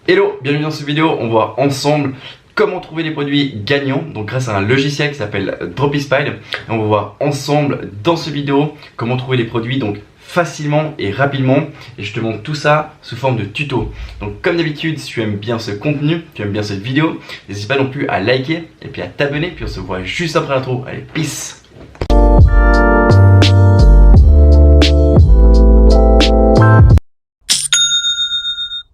Hello, bienvenue dans cette vidéo. On voit ensemble comment trouver des produits gagnants, donc grâce à un logiciel qui s'appelle Dropispy. On va voir ensemble dans cette vidéo comment trouver des produits donc facilement et rapidement, et je te montre tout ça sous forme de tuto. Donc comme d'habitude, si tu aimes bien ce contenu, tu aimes bien cette vidéo, n'hésite pas non plus à liker et puis à t'abonner, puis on se voit juste après l'intro. Allez, peace.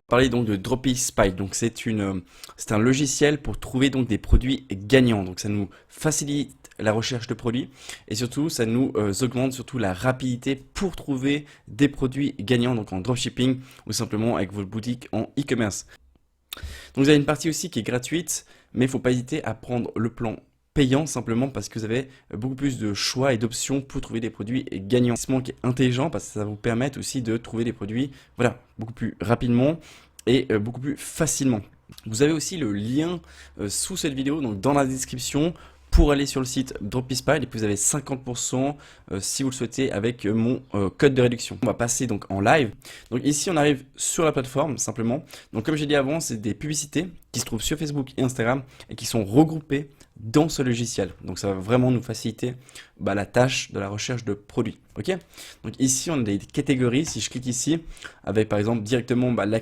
Parler donc de Dropispy. Donc c'est un logiciel pour trouver donc des produits gagnants. Donc ça nous facilite la recherche de produits et surtout ça nous augmente surtout la rapidité pour trouver des produits gagnants donc en dropshipping ou simplement avec votre boutique en e-commerce. Donc vous avez une partie aussi qui est gratuite, mais il ne faut pas hésiter à prendre le plan payant simplement parce que vous avez beaucoup plus de choix et d'options pour trouver des produits gagnants. C'est un investissement qui est intelligent parce que ça va vous permettre aussi de trouver des produits beaucoup plus rapidement et beaucoup plus facilement. Vous avez aussi le lien sous cette vidéo, donc dans la description, pour aller sur le site Dropispy et puis vous avez 50% si vous le souhaitez avec mon code de réduction. On va passer donc en live. Donc ici on arrive sur la plateforme simplement. Donc comme j'ai dit avant, c'est des publicités qui se trouvent sur Facebook et Instagram et qui sont regroupées dans ce logiciel. Donc ça va vraiment nous faciliter la tâche de la recherche de produits. Ok. Donc ici on a des catégories. Si je clique ici avec par exemple directement la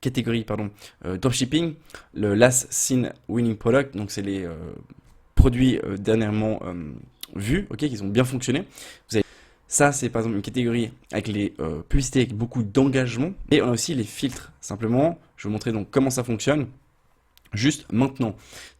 catégorie dropshipping, le last seen winning product, donc c'est les produits dernièrement vus, ok, qui ont bien fonctionné. Vous avez ça, c'est par exemple une catégorie avec les publicités avec beaucoup d'engagement. Et on a aussi les filtres. Simplement, je vais vous montrer donc comment ça fonctionne juste maintenant.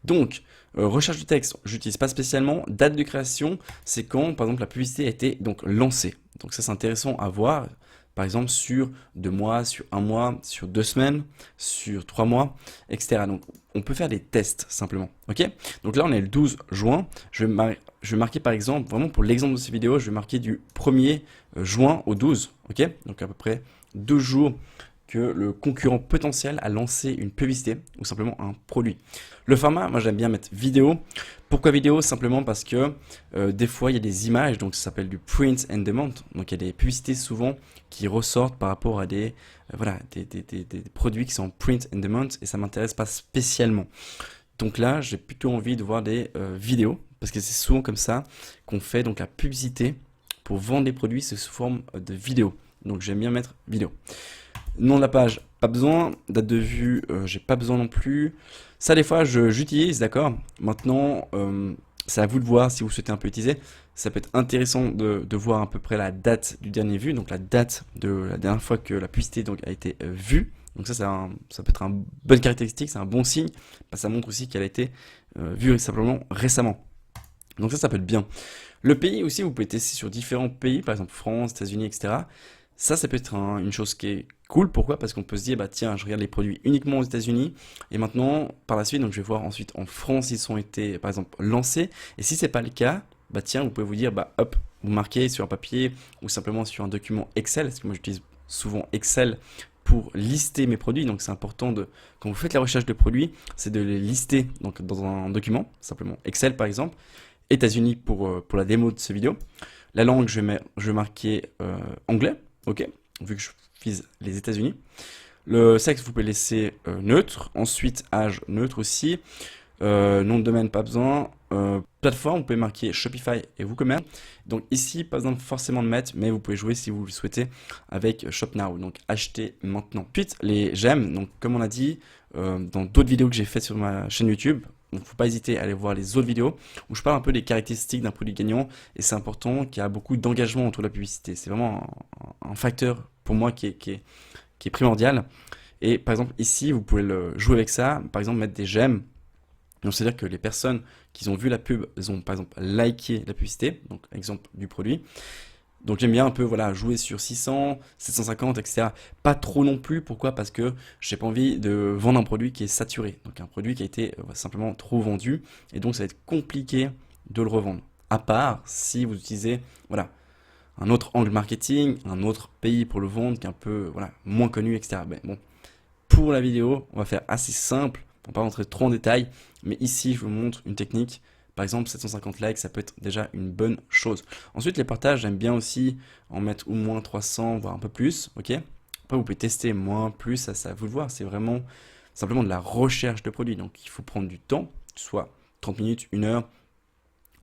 Donc, recherche du texte, j'utilise pas spécialement. Date de création, c'est quand par exemple la publicité a été donc lancée. Donc ça, c'est intéressant à voir. Par exemple sur 2 mois, sur 1 mois, sur 2 semaines, sur 3 mois, etc. Donc on peut faire des tests simplement. Ok. Donc là on est le 12 juin. Je vais marquer par exemple, vraiment pour l'exemple de cette vidéo, je vais marquer du 1er juin au 12. Ok. Donc à peu près 2 jours que le concurrent potentiel a lancé une publicité ou simplement un produit. Le format, moi j'aime bien mettre vidéo. Pourquoi vidéo? Simplement parce que des fois il y a des images, donc ça s'appelle du print and demand. Donc il y a des publicités souvent qui ressortent par rapport à des produits qui sont en print and demand et ça m'intéresse pas spécialement. Donc là j'ai plutôt envie de voir des vidéos parce que c'est souvent comme ça qu'on fait donc la publicité pour vendre des produits sous forme de vidéo. Donc j'aime bien mettre vidéo. Nom de la page, pas besoin. Date de vue, j'ai pas besoin non plus. Ça, des fois, j'utilise, d'accord. Maintenant, c'est à vous de voir si vous souhaitez un peu utiliser. Ça peut être intéressant de voir à peu près la date du dernier vu, donc la date de la dernière fois que la publicité donc, a été vue. Donc ça peut être une bonne caractéristique, c'est un bon signe. Ça montre aussi qu'elle a été vue simplement récemment. Donc ça peut être bien. Le pays aussi, vous pouvez tester sur différents pays, par exemple France, États-Unis, etc. Ça peut être une chose qui est cool. Pourquoi? Parce qu'on peut se dire, tiens, je regarde les produits uniquement aux États-Unis et maintenant, par la suite, donc je vais voir ensuite en France, ils ont été, par exemple, lancés. Et si c'est pas le cas, tiens, vous pouvez vous dire, hop, vous marquez sur un papier ou simplement sur un document Excel, parce que moi j'utilise souvent Excel pour lister mes produits. Donc c'est important quand vous faites la recherche de produits, c'est de les lister donc dans un document, simplement Excel par exemple. États-Unis pour la démo de cette vidéo. La langue, je vais marquer anglais. Ok, vu que je vise les États-Unis. Le sexe, vous pouvez laisser neutre. Ensuite, âge neutre aussi. Nom de domaine, pas besoin. Plateforme, vous pouvez marquer Shopify et WooCommerce. Donc ici, pas besoin forcément de mettre, mais vous pouvez jouer si vous le souhaitez avec Shop Now. Donc acheter maintenant. Ensuite, les j'aime. Donc comme on a dit dans d'autres vidéos que j'ai faites sur ma chaîne YouTube. Donc, il ne faut pas hésiter à aller voir les autres vidéos où je parle un peu des caractéristiques d'un produit gagnant et c'est important qu'il y a beaucoup d'engagement autour de la publicité. C'est vraiment un facteur pour moi qui est primordial. Et par exemple, ici, vous pouvez le jouer avec ça. Par exemple, mettre des j'aime. Donc, c'est-à-dire que les personnes qui ont vu la pub, elles ont par exemple liké la publicité. Donc, exemple du produit. Donc j'aime bien un peu jouer sur 600, 750, etc. Pas trop non plus. Pourquoi? Parce que j'ai pas envie de vendre un produit qui est saturé. Donc un produit qui a été simplement trop vendu. Et donc ça va être compliqué de le revendre. À part si vous utilisez un autre angle marketing, un autre pays pour le vendre qui est un peu moins connu, etc. Mais bon, pour la vidéo, on va faire assez simple. On va pas rentrer trop en détail. Mais ici, je vous montre une technique. Par exemple, 750 likes, ça peut être déjà une bonne chose. Ensuite, les partages, j'aime bien aussi en mettre au moins 300, voire un peu plus. Ok. Après, vous pouvez tester moins, plus, ça c'est à vous de voir. C'est vraiment simplement de la recherche de produits. Donc, il faut prendre du temps, soit 30 minutes, 1 heure,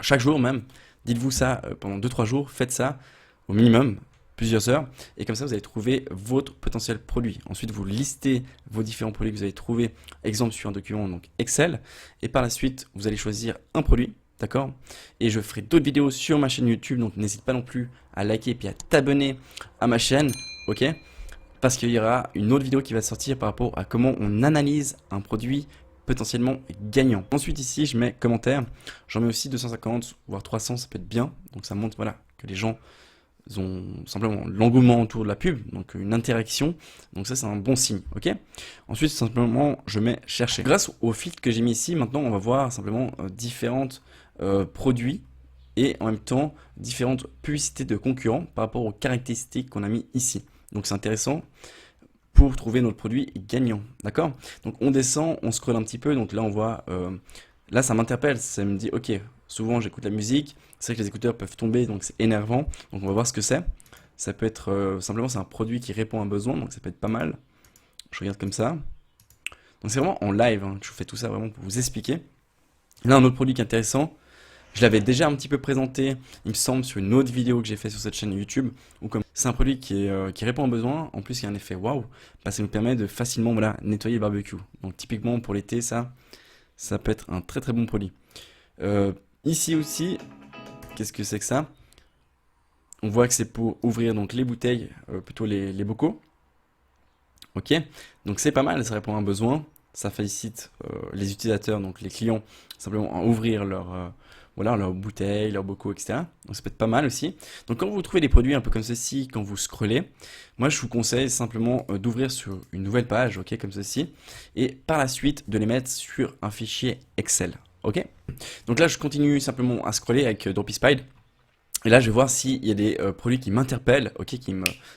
chaque jour même. Dites-vous ça pendant 2-3 jours, faites ça au minimum, plusieurs heures, et comme ça vous allez trouver votre potentiel produit. Ensuite, vous listez vos différents produits que vous avez trouvés, exemple sur un document, donc Excel, et par la suite, vous allez choisir un produit, d'accord? Et je ferai d'autres vidéos sur ma chaîne YouTube, donc n'hésite pas non plus à liker et puis à t'abonner à ma chaîne, ok? Parce qu'il y aura une autre vidéo qui va sortir par rapport à comment on analyse un produit potentiellement gagnant. Ensuite ici je mets commentaires, j'en mets aussi 250 voire 300, ça peut être bien, donc ça montre voilà que les gens ont simplement l'engouement autour de la pub, donc une interaction, donc ça c'est un bon signe, ok. Ensuite simplement je mets chercher. Grâce au filtre que j'ai mis ici, maintenant on va voir simplement différentes produits et en même temps différentes publicités de concurrents par rapport aux caractéristiques qu'on a mis ici. Donc c'est intéressant pour trouver notre produit gagnant, d'accord? Donc on descend, on scrolle un petit peu, donc là on voit, là ça m'interpelle, ça me dit ok, souvent j'écoute la musique, c'est vrai que les écouteurs peuvent tomber, donc c'est énervant, donc on va voir ce que c'est. Ça peut être, simplement c'est un produit qui répond à un besoin, donc ça peut être pas mal. Je regarde comme ça. Donc c'est vraiment en live, hein, que je vous fais tout ça vraiment pour vous expliquer. Là un autre produit qui est intéressant, je l'avais déjà un petit peu présenté, il me semble, sur une autre vidéo que j'ai fait sur cette chaîne YouTube, où comme c'est un produit qui répond aux besoins, en plus il y a un effet waouh, parce que ça nous permet de facilement voilà, nettoyer le barbecue. Donc typiquement pour l'été, ça peut être un très très bon produit. Ici aussi, qu'est-ce que c'est que ça? On voit que c'est pour ouvrir donc les bouteilles, plutôt les bocaux. Ok, donc c'est pas mal, ça répond à un besoin, ça félicite les utilisateurs, donc les clients, simplement à ouvrir voilà, leurs bouteilles, leurs bocaux, etc. Donc ça peut être pas mal aussi. Donc quand vous trouvez des produits un peu comme ceci, quand vous scrollez, moi je vous conseille simplement d'ouvrir sur une nouvelle page, ok, comme ceci, et par la suite de les mettre sur un fichier Excel, ok. Donc là je continue simplement à scroller avec DropySpide. Et là, je vais voir s'il y a des produits qui m'interpellent, ok,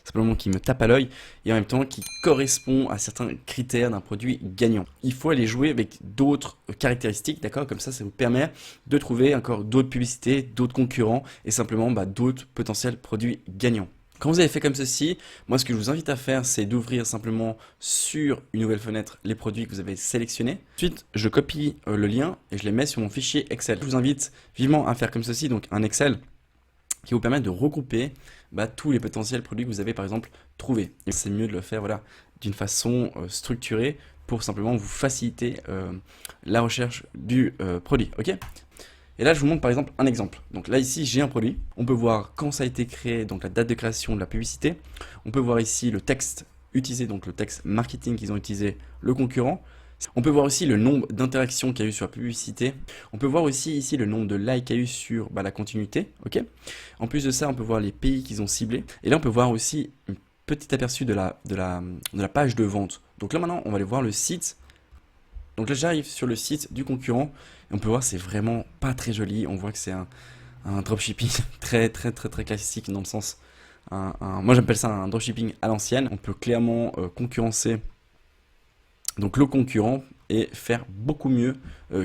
simplement qui me tapent à l'œil, et en même temps qui correspondent à certains critères d'un produit gagnant. Il faut aller jouer avec d'autres caractéristiques, d'accord? Comme ça vous permet de trouver encore d'autres publicités, d'autres concurrents, et simplement d'autres potentiels produits gagnants. Quand vous avez fait comme ceci, moi ce que je vous invite à faire, c'est d'ouvrir simplement sur une nouvelle fenêtre les produits que vous avez sélectionnés. Ensuite, je copie le lien et je les mets sur mon fichier Excel. Je vous invite vivement à faire comme ceci, donc un Excel qui vous permet de regrouper tous les potentiels produits que vous avez par exemple trouvés. Et c'est mieux de le faire voilà, d'une façon structurée pour simplement vous faciliter la recherche du produit. Ok. Et là je vous montre par exemple un exemple. Donc là ici j'ai un produit, on peut voir quand ça a été créé, donc la date de création de la publicité. On peut voir ici le texte utilisé, donc le texte marketing qu'ils ont utilisé le concurrent. On peut voir aussi le nombre d'interactions qu'il y a eu sur la publicité. On peut voir aussi ici le nombre de likes qu'il y a eu sur la continuité. Ok. En plus de ça, on peut voir les pays qu'ils ont ciblés. Et là, on peut voir aussi un petit aperçu de la page de vente. Donc là, maintenant, on va aller voir le site. Donc là, j'arrive sur le site du concurrent. Et on peut voir, c'est vraiment pas très joli. On voit que c'est un dropshipping très classique dans le sens. Moi, j'appelle ça un dropshipping à l'ancienne. On peut clairement concurrencer donc le concurrent et faire beaucoup mieux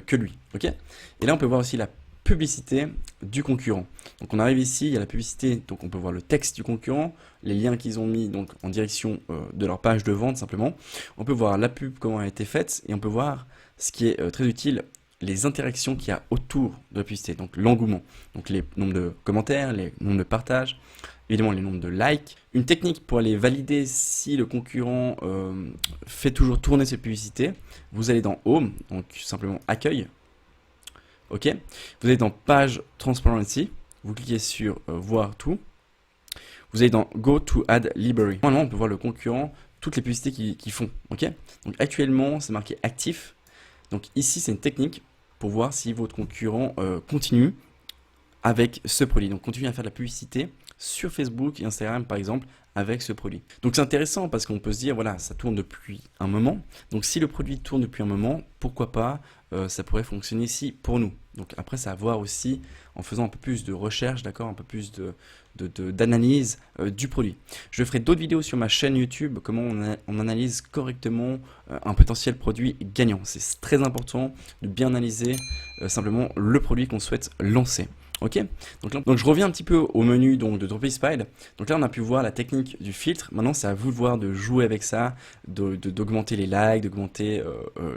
que lui, ok. Et là on peut voir aussi la publicité du concurrent. Donc on arrive ici, il y a la publicité, donc on peut voir le texte du concurrent, les liens qu'ils ont mis donc en direction de leur page de vente simplement. On peut voir la pub, comment elle a été faite, et on peut voir ce qui est très utile, les interactions qu'il y a autour de la publicité, donc l'engouement, donc les nombres de commentaires, les nombres de partages, évidemment les nombres de likes. Une technique pour aller valider si le concurrent fait toujours tourner cette publicité, vous allez dans Home, donc simplement Accueil, ok. Vous allez dans Page Transparency, vous cliquez sur Voir tout, vous allez dans Go to Ad Library. Normalement on peut voir le concurrent, toutes les publicités qu'ils font, ok. Donc actuellement c'est marqué actif, donc ici c'est une technique pour voir si votre concurrent continue avec ce produit, donc continue à faire de la publicité sur Facebook et Instagram par exemple avec ce produit. Donc c'est intéressant parce qu'on peut se dire voilà, ça tourne depuis un moment, donc si le produit tourne depuis un moment, pourquoi pas ça pourrait fonctionner ici pour nous. Donc après c'est à voir aussi en faisant un peu plus de recherche, d'accord, un peu plus d'analyse du produit. Je ferai d'autres vidéos sur ma chaîne YouTube, comment on analyse correctement un potentiel produit gagnant. C'est très important de bien analyser simplement le produit qu'on souhaite lancer. Ok, donc je reviens un petit peu au menu donc, de DropInSpide. Donc là, on a pu voir la technique du filtre. Maintenant, c'est à vous de voir, de jouer avec ça, d'augmenter les likes, d'augmenter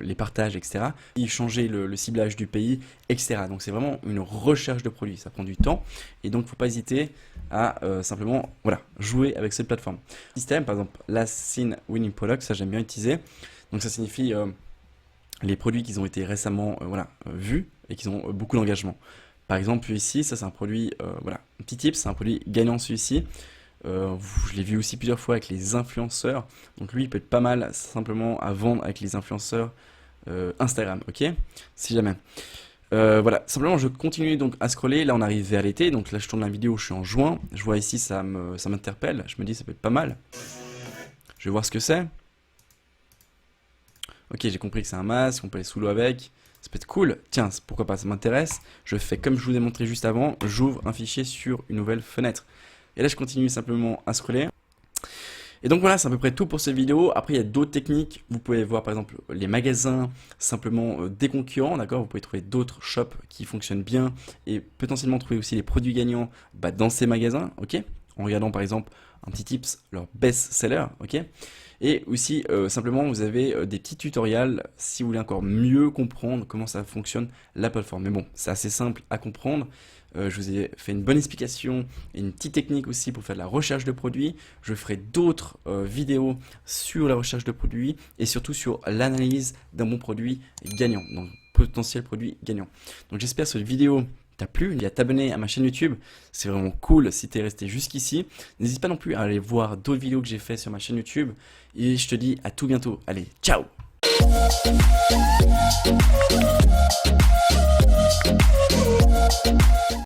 les partages, etc. Et changer le ciblage du pays, etc. Donc c'est vraiment une recherche de produits. Ça prend du temps. Et donc, il ne faut pas hésiter à simplement voilà, jouer avec cette plateforme. Système, par exemple, Last Seen Winning Product, ça j'aime bien utiliser. Donc ça signifie les produits qui ont été récemment vus et qui ont beaucoup d'engagement. Par exemple, ici, ça c'est un produit, voilà, un petit tip, c'est un produit gagnant celui-ci. Je l'ai vu aussi plusieurs fois avec les influenceurs. Donc lui, il peut être pas mal simplement à vendre avec les influenceurs Instagram, ok? Si jamais. Voilà, simplement je continue donc à scroller. Là, on arrive vers l'été. Donc là, je tourne la vidéo, je suis en juin. Je vois ici, ça m'interpelle. Je me dis, ça peut être pas mal. Je vais voir ce que c'est. Ok, j'ai compris que c'est un masque, on peut aller sous l'eau avec. Ça peut être cool. Tiens, pourquoi pas, ça m'intéresse. Je fais comme je vous ai montré juste avant, j'ouvre un fichier sur une nouvelle fenêtre. Et là, je continue simplement à scroller. Et donc voilà, c'est à peu près tout pour cette vidéo. Après, il y a d'autres techniques. Vous pouvez voir par exemple les magasins, simplement des concurrents, d'accord? Vous pouvez trouver d'autres shops qui fonctionnent bien et potentiellement trouver aussi les produits gagnants dans ces magasins, ok? En regardant par exemple un petit tips, leur best-seller, ok? Et aussi, simplement, vous avez des petits tutoriels si vous voulez encore mieux comprendre comment ça fonctionne la plateforme. Mais bon, c'est assez simple à comprendre. Je vous ai fait une bonne explication et une petite technique aussi pour faire de la recherche de produits. Je ferai d'autres vidéos sur la recherche de produits et surtout sur l'analyse d'un bon produit gagnant, donc potentiel produit gagnant. Donc j'espère que cette vidéo t'a plu, il y a t'abonner à ma chaîne YouTube, c'est vraiment cool si t'es resté jusqu'ici. N'hésite pas non plus à aller voir d'autres vidéos que j'ai fait sur ma chaîne YouTube et je te dis à tout bientôt. Allez, ciao!